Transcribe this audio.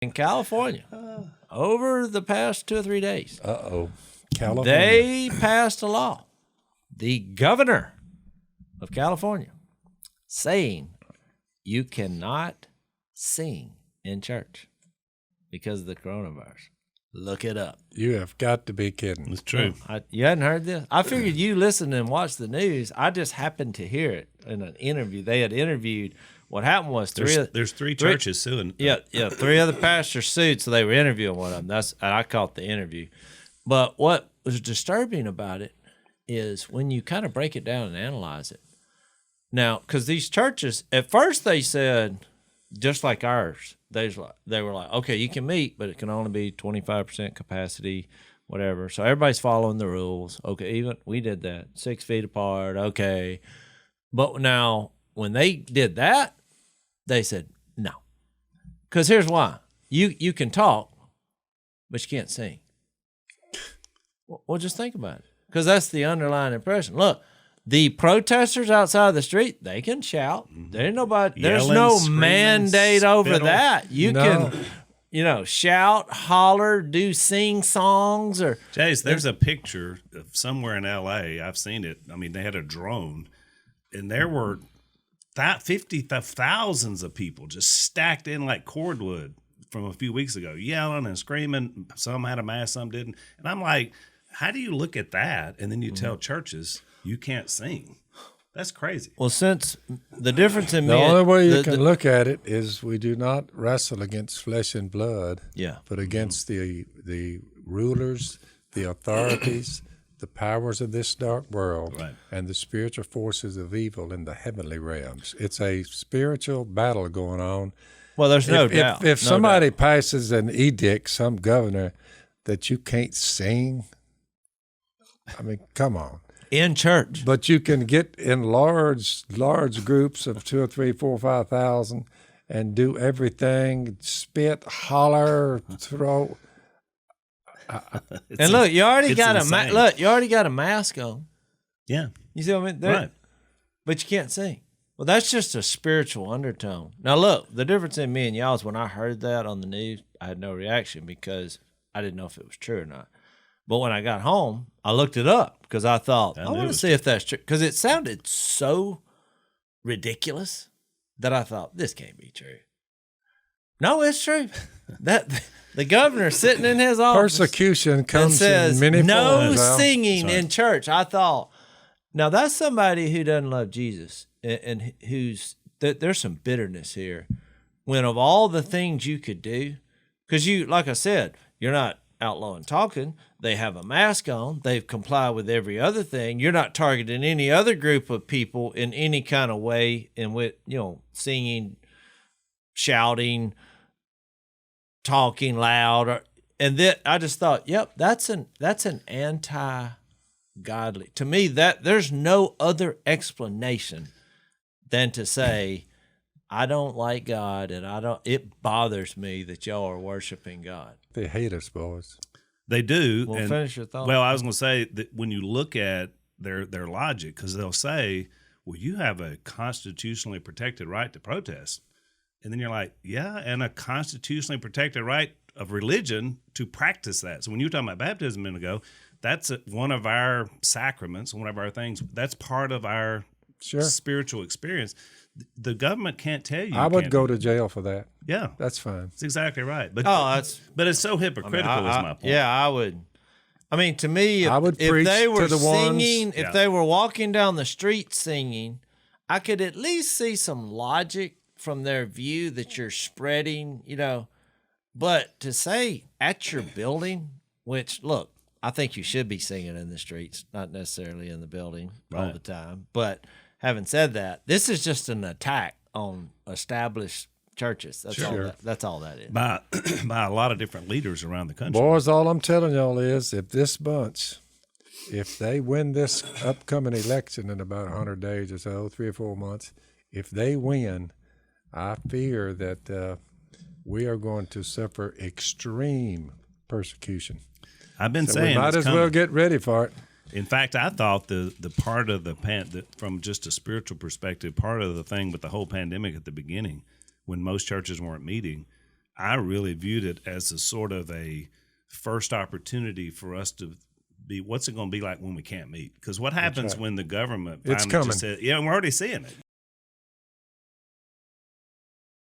in California over the past 2 or 3 days. California. They passed a law, the governor of California, saying you cannot sing in church because of the coronavirus. Look it up. You have got to be kidding. It's true. You hadn't heard this? I figured you listened and watched the news. I just happened to hear it in an interview. They had interviewed. What happened was There's three churches suing. Yeah, 3 other pastors sued, so they were interviewing one of them. I caught the interview. But what was disturbing about it is when you kind of break it down and analyze it. Now, because these churches, at first they said, just like ours, they were like, okay, you can meet, but it can only be 25% capacity, whatever. So everybody's following the rules. Okay, even we did that, 6 feet apart. Okay, but now when they did that, they said no, because here's why: you can talk, but you can't sing. Well, just think about it, because that's the underlying impression. Look. The protesters outside the street, they can shout. There's nobody. There's no mandate over that. You can, shout, holler, sing songs or. Jace, there's a picture of somewhere in L.A. I've seen it. I mean, they had a drone, and there were thousands of people just stacked in like cordwood from a few weeks ago, yelling and screaming. Some had a mask, some didn't. And I'm like, how do you look at that and then you tell churches you can't sing? That's crazy. Well, since the difference in the only way you can look at it is we do not wrestle against flesh and blood, but against the rulers, the authorities, the powers of this dark world, and the spiritual forces of evil in the heavenly realms. It's a spiritual battle going on. Well, there's no doubt. If somebody passes an edict, some governor, that you can't sing, I mean, come on. In church. But you can get in large groups of 2 or 3, 4, 5,000 and do everything, spit, holler, throw. And look, you already got a mask on. Yeah. You see what I mean? Right. But you can't sing. Well, that's just a spiritual undertone. Now, look, the difference in me and y'all is when I heard that on the news, I had no reaction because I didn't know if it was true or not. But when I got home, I looked it up because I thought, I want to see if that's true. Because it sounded so ridiculous that I thought, this can't be true. No, it's true. That the governor sitting in his office. Persecution comes says, in many no forms. singing in church. I thought, now that's somebody who doesn't love Jesus and there's some bitterness here. When of all the things you could do, because you, like I said, you're not outlawing talking. They have a mask on. They've complied with every other thing. You're not targeting any other group of people in any kind of way in which, singing, shouting, talking loud. And then I just thought, yep, that's an anti-godly. To me, that there's no other explanation than to say, I don't like God and it bothers me that y'all are worshiping God. They hate us, boys. They do. Well, finish your thought. Well, I was going to say that when you look at their logic, because they'll say, well, you have a constitutionally protected right to protest. And then you're like, yeah, and a constitutionally protected right of religion to practice that. So when you were talking about baptism a minute ago, that's one of our sacraments, one of our things. That's part of our spiritual experience. The government can't tell you. I would go to jail for that. Yeah, that's fine. That's exactly right. But but it's so hypocritical. Is my point. Yeah, I would. I mean, to me, I would preach if they were to the singing, ones, if they were walking down the street singing, I could at least see some logic from their view that you're spreading, But to say at your building, which look, I think you should be singing in the streets, not necessarily in the building all the time, but. Having said that, this is just an attack on established churches. That's all that is. By a lot of different leaders around the country. Boys, all I'm telling y'all is if this bunch, if they win this upcoming election in about 100 days or so, 3 or 4 months, if they win, I fear that we are going to suffer extreme persecution. I've been saying we might as well get ready for it. In fact, I thought the part of from just a spiritual perspective, part of the thing with the whole pandemic at the beginning, when most churches weren't meeting, I really viewed it as a sort of a first opportunity for us to be, what's it going to be like when we can't meet? Because what happens when the government finally just said, yeah, we're already seeing it.